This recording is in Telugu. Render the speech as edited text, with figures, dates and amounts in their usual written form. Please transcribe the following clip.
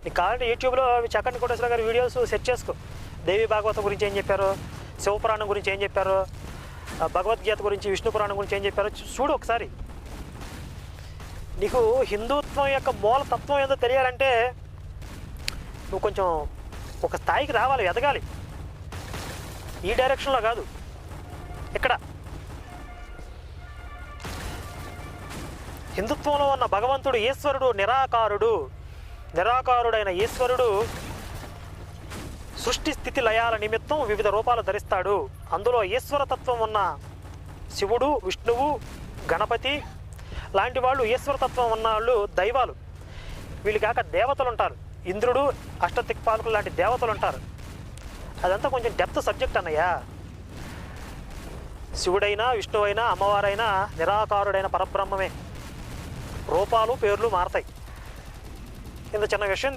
నీకు కావాలంటే యూట్యూబ్లో చక్కని కోటేశ్వర గారి వీడియోస్ సెర్చ్ చేసుకో. దేవి భాగవతం గురించి ఏం చెప్పారు, శివపురాణం గురించి ఏం చెప్పారు, భగవద్గీత గురించి, విష్ణు పురాణం గురించి ఏం చెప్పారో చూడు ఒకసారి. నీకు హిందుత్వం యొక్క మూల తత్వం ఏదో తెలియాలంటే నువ్వు కొంచెం ఒక స్థాయికి రావాలి, ఎదగాలి. ఈ డైరెక్షన్లో కాదు, ఇక్కడ హిందుత్వంలో ఉన్న భగవంతుడు ఈశ్వరుడు నిరాకారుడైన ఈశ్వరుడు సృష్టి స్థితి లయాల నిమిత్తం వివిధ రూపాలు ధరిస్తాడు. అందులో ఈశ్వరతత్వం ఉన్న శివుడు, విష్ణువు, గణపతి లాంటి వాళ్ళు, ఈశ్వరతత్వం ఉన్న వాళ్ళు దైవాలు. వీళ్ళు కాక దేవతలు ఉంటారు, ఇంద్రుడు, అష్టదిక్పాలకులు లాంటి దేవతలు ఉంటారు. అదంతా కొంచెం డెప్త్ సబ్జెక్ట్ అన్నయ్యా. శివుడైనా, విష్ణువైనా, అమ్మవారైనా నిరాకారుడైన పరబ్రహ్మమే. రూపాలు, పేర్లు మారతాయి. ఇంత చిన్న విషయం